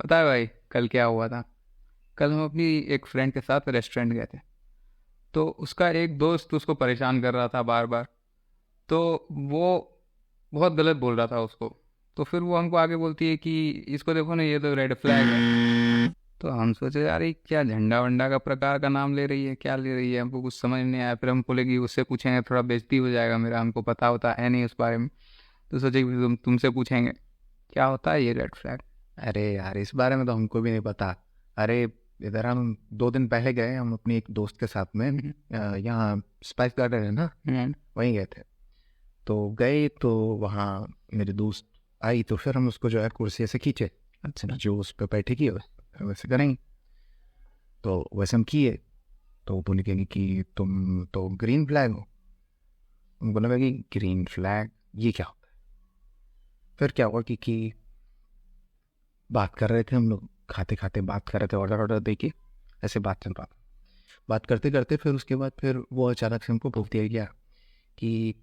पता है भाई कल क्या हुआ था। कल हम अपनी एक फ्रेंड के साथ रेस्टोरेंट गए थे। तो उसका एक दोस्त उसको परेशान कर रहा था बार बार। तो वो बहुत गलत बोल रहा था उसको। तो फिर वो हमको आगे बोलती है कि इसको देखो ना, ये तो रेड फ्लैग है। तो हम सोचे यार ये क्या झंडा वंडा का प्रकार का नाम ले रही है, क्या ले रही है, हमको कुछ समझ नहीं आया। फिर हम बोले कि उससे पूछेंगे, थोड़ा बेइज्जती हो जाएगा मेरा, हमको पता होता है नहीं उस बारे में। तो सोचे कि तुमसे पूछेंगे क्या होता है ये रेड फ्लैग। अरे यार, इस बारे में तो हमको भी नहीं पता। अरे, इधर हम 2 दिन पहले गए, हम अपनी एक दोस्त के साथ में यहाँ स्पाइस गार्डन है ना, वहीं गए थे। तो गए तो वहाँ मेरी दोस्त आई, तो फिर हम उसको जो है कुर्सी ऐसे खींचे। अच्छा, जो उस पर बैठे की वैसे करेंगे। तो वैसे हम किए। तो वो बोले कि तुम तो ग्रीन फ्लैग हो। उनको लगा कि ग्रीन फ्लैग ये क्या होता है। फिर क्या हुआ कि बात कर रहे थे हम लोग, खाते खाते बात कर रहे थे, ऑर्डर ऑर्डर देके ऐसे बात चल रहा था। बात करते करते फिर उसके बाद फिर वो अचानक से हमको बोल दिया गया कि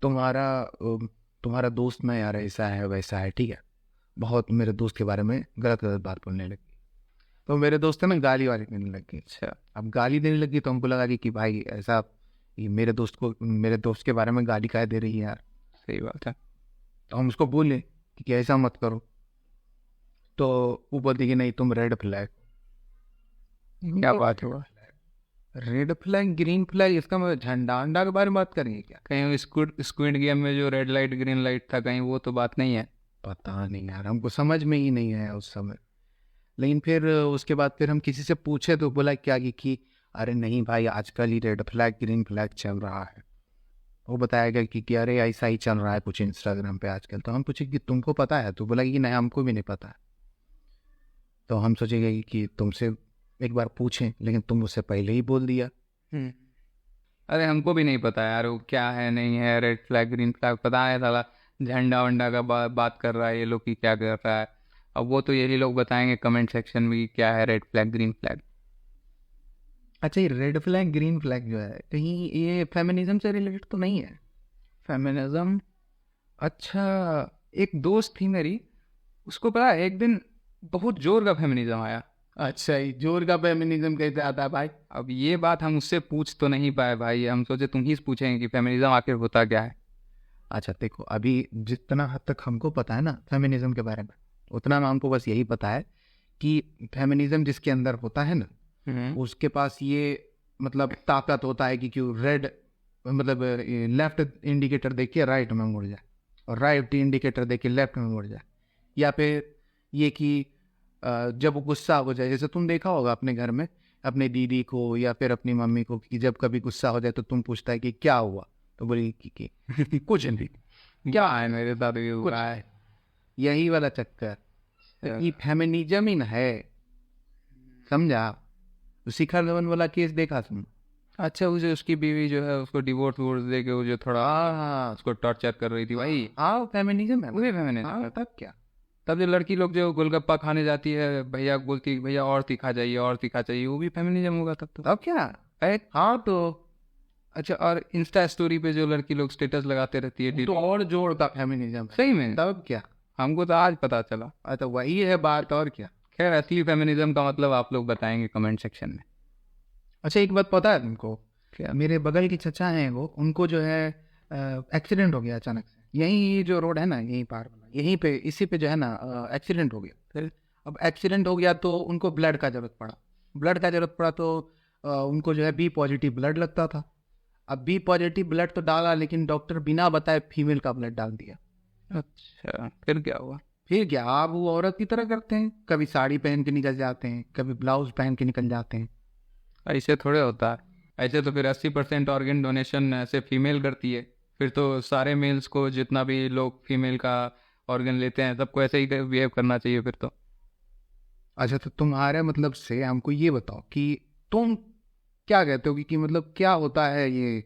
तुम्हारा तुम्हारा दोस्त ना यार ऐसा है वैसा है, ठीक है। बहुत मेरे दोस्त के बारे में गलत गलत बात बोलने लगी। तो मेरे दोस्त है ना, गाली वाली देने लग गई। अच्छा, अब गाली देने लगी तो हमको लगा कि भाई ऐसा, ये मेरे दोस्त के बारे में गाली काहे दे रही है यार। सही बात है। तो हम उसको बोले कि ऐसा मत करो। तो वो बोलती कि नहीं तुम रेड फ्लैग। क्या बात हुआ। रेड फ्लैग ग्रीन फ्लैग, इसका मतलब झंडा अंडा के बारे में बात करेंगे क्या? कहीं स्क्विड गेम में जो रेड लाइट ग्रीन लाइट था, कहीं वो तो बात नहीं है। पता नहीं यार, हमको समझ में ही नहीं आया उस समय। लेकिन फिर उसके बाद फिर हम किसी से पूछे तो बोला क्या कि अरे नहीं भाई, आजकल ही रेड फ्लैग ग्रीन फ्लैग चल रहा है। वो बताया गया कि अरे ऐसा ही चल रहा है कुछ इंस्टाग्राम पे आजकल। तो हम पूछे कि तुमको पता है? तो बोला कि नहीं, हमको भी नहीं पता है। तो हम सोचेंगे कि तुमसे एक बार पूछें, लेकिन तुम उससे पहले ही बोल दिया। अरे हमको भी नहीं पता यार वो क्या है नहीं है, रेड फ्लैग ग्रीन फ्लैग पता है साला। झंडा वंडा का बात कर रहा है ये लोग की क्या कर रहा है। अब वो तो यही लोग बताएंगे कमेंट सेक्शन में कि क्या है रेड फ्लैग ग्रीन फ्लैग। अच्छा, ये रेड फ्लैग ग्रीन फ्लैग जो है, कहीं ये फेमिनिज्म से रिलेटेड तो नहीं है? फेमिनिज्म? अच्छा, एक दोस्त थी मेरी, उसको पता है एक दिन बहुत जोर का फेमिनिज्म आया। अच्छा, ये जोर का फेमिनिज्म कैसे आता है भाई? अब ये बात हम उससे पूछ तो नहीं पाए भाई, हम सोचे तुम ही से पूछेंगे कि फेमिनिज्म आखिर होता क्या है। अच्छा देखो, अभी जितना हद तक हमको पता है ना फेमिनिज्म के बारे में, उतना में हमको बस यही पता है कि फेमिनिज्म जिसके अंदर होता है ना, उसके पास ये मतलब ताकत होता है कि क्यों रेड मतलब लेफ्ट इंडिकेटर देख के राइट में मुड़ जाए, और राइट इंडिकेटर देख के लेफ्ट में मुड़ जाए। या फिर ये कि जब वो गुस्सा हो जाए, जैसे तुम देखा होगा अपने घर में अपने दीदी को या फिर अपनी मम्मी को, कि जब कभी गुस्सा हो जाए तो तुम पूछता है कि क्या हुआ, तो बोली कि कुछ नहीं। क्या है मेरे साथ भी हुआ है। यही वाला चक्कर, ये फेमिनिज्म ही न है, समझा? तो शिखर धवन वाला केस देखा तुम? अच्छा, उसे उसकी बीवी जो है उसको डिवोर्स वोर्स दे के वो जो थोड़ा उसको टॉर्चर कर रही थी भाई। हाँ, फेमिनिज्म है, वही फेमिनिज्म। हाँ तब क्या। तब जो लड़की लोग जो गोलगप्पा खाने जाती है, भैया बोलती है भैया और तीखा चाहिए और तीखा चाहिए, वो भी फेमिनिज्म होगा तब तो। तब क्या? अरे हाँ तो अच्छा, और इंस्टा स्टोरी पे जो लड़की लोग स्टेटस लगाते रहती है तो और जोड़ का फेमिनिज्म है। सही में तब क्या? हमको तो आज पता चला। तो वही है बात, और क्या। खैर असली फेमिनिज्म का मतलब आप लोग बताएंगे कमेंट सेक्शन में। अच्छा, एक बात पता है तुमको? क्या? मेरे बगल की चचा हैं, वो उनको जो है एक्सीडेंट हो गया अचानक से। यहीं जो रोड है ना, यहीं पार वाला, यहीं पे इसी पे जो है ना एक्सीडेंट हो गया। फिर अब एक्सीडेंट हो गया तो उनको ब्लड का जरूरत पड़ा। ब्लड का जरूरत पड़ा तो उनको जो है बी पॉजिटिव ब्लड लगता था। अब बी पॉजिटिव ब्लड तो डाला, लेकिन डॉक्टर बिना बताए फीमेल का ब्लड डाल दिया। अच्छा, फिर क्या हुआ? फिर क्या, आप वो औरत की तरह करते हैं, कभी साड़ी पहन के निकल जाते हैं, कभी ब्लाउज पहन के निकल जाते हैं। ऐसे थोड़े होता है। ऐसे तो फिर 80% ऑर्गन डोनेशन ऐसे फीमेल करती है। फिर तो सारे मेल्स को जितना भी लोग फीमेल का ऑर्गन लेते हैं सबको ऐसे ही बिहेव करना चाहिए फिर तो। अच्छा, तो तुम्हारे मतलब से हमको ये बताओ कि तुम क्या कहते हो कि मतलब क्या होता है ये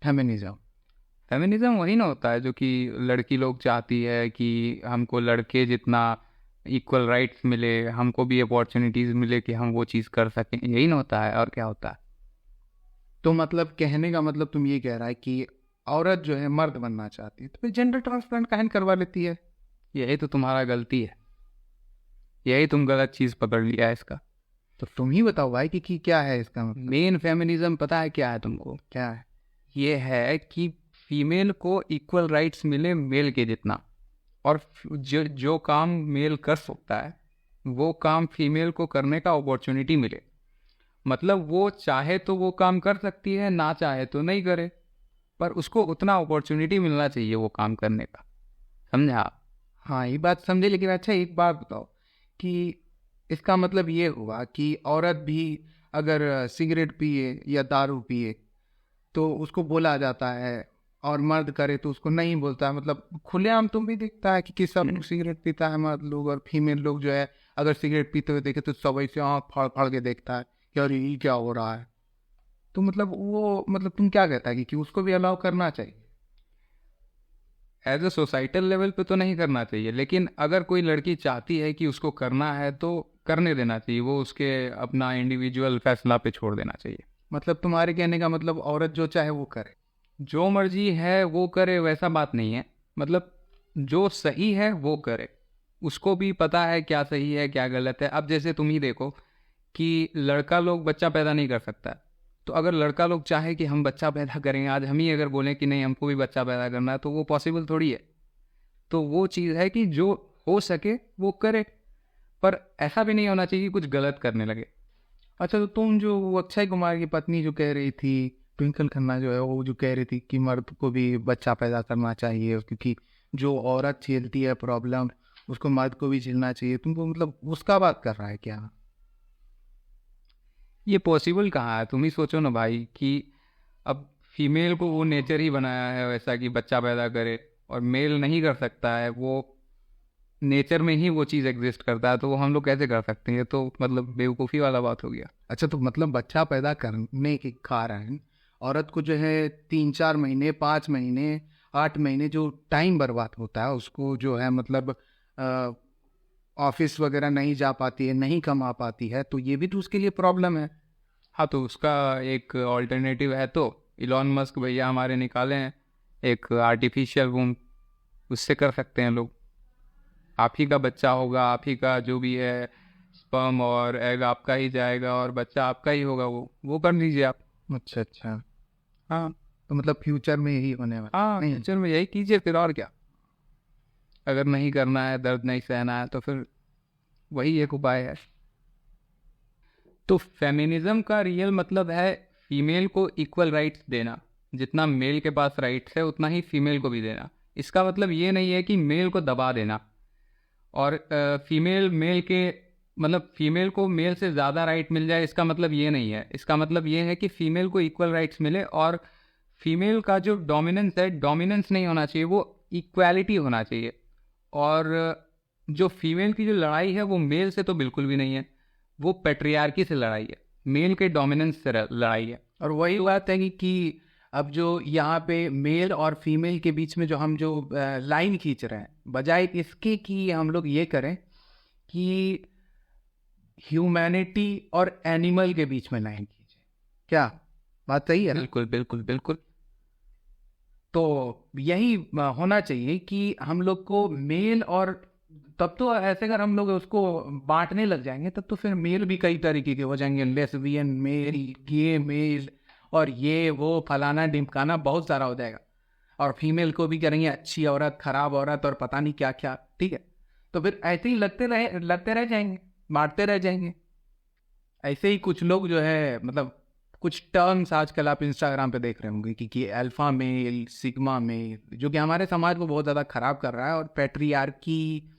फेमिनिज्म? फेमिनिज्म वही ना होता है जो कि लड़की लोग चाहती है कि हमको लड़के जितना इक्वल राइट्स मिले, हमको भी अपॉर्चुनिटीज मिले कि हम वो चीज़ कर सकें, यही ना होता है और क्या होता है। तो मतलब कहने का मतलब तुम ये कह रहा है कि औरत जो है मर्द बनना चाहती है तो फिर जेंडर ट्रांसप्लांट काहे करवा लेती है? यही तो तुम्हारा गलती है। यही तुम गलत चीज़ पकड़ लिया है इसका। तो तुम ही बताओ भाई कि क्या है इसका मतलब। मेन फेमिनिज्म पता है क्या है तुमको? क्या है? ये है कि फीमेल को इक्वल राइट्स मिले मेल के जितना, और जो काम मेल कर सकता है वो काम फीमेल को करने का अपॉर्चुनिटी मिले। मतलब वो चाहे तो वो काम कर सकती है, ना चाहे तो नहीं करे, पर उसको उतना अपॉर्चुनिटी मिलना चाहिए वो काम करने का। समझा? हाँ ये बात समझे, लेकिन अच्छा एक बात बताओ कि इसका मतलब ये हुआ कि औरत भी अगर सिगरेट पिए या दारू पिए तो उसको बोला जाता है, और मर्द करे तो उसको नहीं बोलता है। मतलब खुलेआम तुम भी दिखता है कि सब लोग सिगरेट पीता है मर्द लोग, और फीमेल लोग जो है अगर सिगरेट पीते हुए देखे तो सब ऐसे आँख फाड़ फाड़ के देखता है कि अरे ये क्या हो रहा है। तो मतलब वो मतलब तुम क्या कहता है कि उसको भी अलाउ करना चाहिए? एज ए सोसाइटल लेवल पे तो नहीं करना चाहिए, लेकिन अगर कोई लड़की चाहती है कि उसको करना है तो करने देना चाहिए, वो उसके अपना इंडिविजुअल फैसला पे छोड़ देना चाहिए। मतलब तुम्हारे कहने का मतलब औरत जो चाहे वो करे, जो मर्जी है वो करे, वैसा बात नहीं है। मतलब जो सही है वो करे, उसको भी पता है क्या सही है क्या गलत है। अब जैसे तुम ही देखो कि लड़का लोग बच्चा पैदा नहीं कर सकता, तो अगर लड़का लोग चाहे कि हम बच्चा पैदा करें, आज हम ही अगर बोलें कि नहीं हमको भी बच्चा पैदा करना है, तो वो पॉसिबल थोड़ी है। तो वो चीज़ है कि जो हो सके वो करे, पर ऐसा भी नहीं होना चाहिए कि कुछ गलत करने लगे। अच्छा तो तुम जो वो अक्षय कुमार की पत्नी जो कह रही थी, ट्विंकल खन्ना जो है, वो जो कह रही थी कि मर्द को भी बच्चा पैदा करना चाहिए क्योंकि जो औरत झेलती है प्रॉब्लम उसको मर्द को भी झेलना चाहिए, तुमको मतलब उसका बात कर रहा है क्या? ये पॉसिबल कहाँ है? तुम ही सोचो ना भाई कि अब फीमेल को वो नेचर ही बनाया है वैसा कि बच्चा पैदा करे, और मेल नहीं कर सकता है, वो नेचर में ही वो चीज़ एग्जिस्ट करता है, तो वो हम लोग कैसे कर सकते हैं? ये तो मतलब बेवकूफ़ी वाला बात हो गया। अच्छा तो मतलब बच्चा पैदा करने के कारण औरत को जो है 3-4 महीने 5 महीने 8 महीने जो टाइम बर्बाद होता है, उसको जो है मतलब ऑफिस वगैरह नहीं जा पाती है, नहीं कमा पाती है, तो ये भी तो उसके लिए प्रॉब्लम है। हाँ, तो उसका एक ऑल्टरनेटिव है, तो इलॉन मस्क भैया हमारे निकाले हैं एक आर्टिफिशियल वूम, उससे कर सकते हैं लोग। आप ही का बच्चा होगा, आप ही का जो भी है स्पर्म और एग आपका ही जाएगा, और बच्चा आपका ही होगा, वो कर लीजिए आप। अच्छा अच्छा, हाँ तो मतलब फ्यूचर में यही होने वाला हाँ, नहीं? फ्यूचर में यही कीजिए फिर, और क्या। अगर नहीं करना है, दर्द नहीं सहना है, तो फिर वही एक उपाय है। तो फेमिनिज्म का रियल मतलब है फीमेल को इक्वल राइट्स देना। जितना मेल के पास राइट्स है उतना ही फीमेल को भी देना। इसका मतलब ये नहीं है कि मेल को दबा देना, और फीमेल मेल के मतलब फीमेल को मेल से ज़्यादा राइट मिल जाए, इसका मतलब ये नहीं है। इसका मतलब ये है कि फीमेल को इक्वल राइट्स मिले, और फीमेल का जो डोमिनेंस है, डोमिनेंस नहीं होना चाहिए, वो इक्वालिटी होना चाहिए। और जो फीमेल की जो लड़ाई है वो मेल से तो बिल्कुल भी नहीं है, वो पेट्रियार्की से लड़ाई है, मेल के डोमिनेंस से लड़ाई है। और वही बात है कि अब जो यहाँ पे मेल और फीमेल के बीच में जो हम जो लाइन खींच रहे हैं, बजाय इसके कि हम लोग ये करें कि ह्यूमैनिटी और एनिमल के बीच में लाइन खींचे, क्या बात सही है ना? बिल्कुल बिल्कुल बिल्कुल। तो यही होना चाहिए कि हम लोग को मेल और, तब तो ऐसे अगर हम लोग उसको बांटने लग जाएंगे तब तो फिर मेल भी कई तरीके के हो जाएंगे, लेस्बियन मेल, गे मेल, और ये वो फलाना ढिमकाना बहुत सारा हो जाएगा। और फीमेल को भी करेंगे अच्छी औरत, खराब औरत, और पता नहीं क्या क्या। ठीक है, तो फिर ऐसे ही लगते रह जाएंगे, बांटते रह जाएंगे। ऐसे ही कुछ लोग जो है मतलब कुछ टर्म्स आजकल आप इंस्टाग्राम पे देख रहे होंगे कि अल्फा मेल, सिग्मा मेल, जो कि हमारे समाज को बहुत ज़्यादा खराब कर रहा है और पैट्रियार्की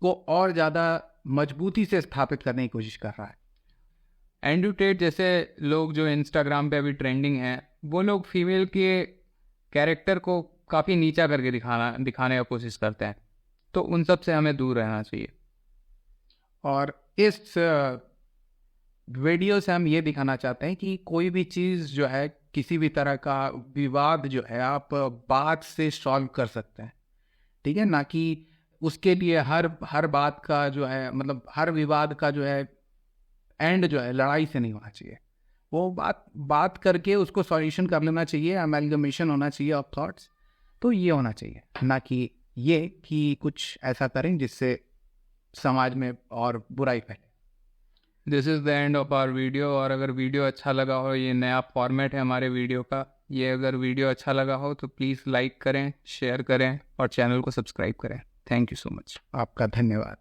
को और ज़्यादा मजबूती से स्थापित करने की कोशिश कर रहा है। एंड्रू टेट जैसे लोग जो इंस्टाग्राम पे अभी ट्रेंडिंग हैं, वो लोग फीमेल के कैरेक्टर को काफ़ी नीचा करके दिखाने का कोशिश करते हैं, तो उन सब से हमें दूर रहना चाहिए। और इस वीडियो से हम ये दिखाना चाहते हैं कि कोई भी चीज़ जो है, किसी भी तरह का विवाद जो है, आप बात से सॉल्व कर सकते हैं। ठीक है ना, कि उसके लिए हर बात का जो है मतलब हर विवाद का जो है एंड जो है लड़ाई से नहीं होना चाहिए। वो बात करके उसको सॉल्यूशन कर लेना चाहिए, अमेलगमेशन होना चाहिए ऑफ थॉट्स। तो ये होना चाहिए, ना कि ये कि कुछ ऐसा करें जिससे समाज में और बुराई फैले। This is the end of our video. और अगर वीडियो अच्छा लगा हो, ये नया फॉर्मेट है हमारे वीडियो का, ये अगर वीडियो अच्छा लगा हो तो प्लीज़ लाइक करें, शेयर करें और चैनल को सब्सक्राइब करें। Thank you so much. आपका धन्यवाद।